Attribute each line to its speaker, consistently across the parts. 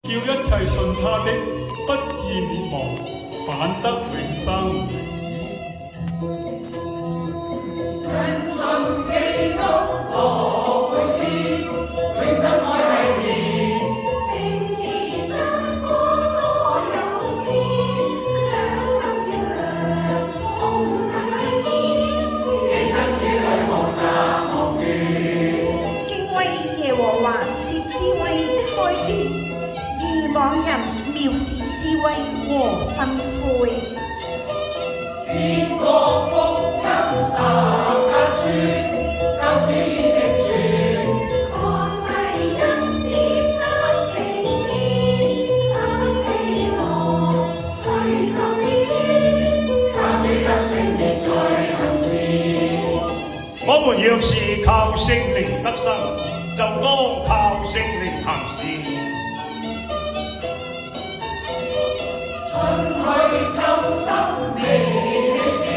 Speaker 1: 叫一切信他的不至滅亡，反得永生。
Speaker 2: 因信基督樂永天，永生愛係年。聖兒真光可有先，將心照亮，蒙神禮見，寄生之女望那望遠。
Speaker 3: 敬畏耶和華是智慧的開端，愚妄人藐視智慧和訓誨。
Speaker 2: 天國福音十架書，救主已成全。降世人必得聖潔，生喜樂，隨從你，靠主得聖潔在行事。
Speaker 4: 我們若是靠聖靈得生，就當靠聖靈行事。
Speaker 2: 春去秋心未氣斷，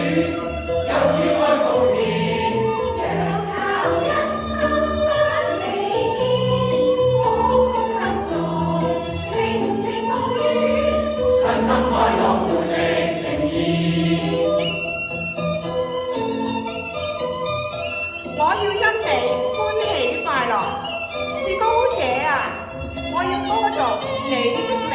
Speaker 2: 有主愛復燃。若靠一生不離見，苦苦珍重，寧靜無怨，身心快樂活力呈現。
Speaker 3: 我要因你歡喜快樂，至高者啊！我要歌頌你的名。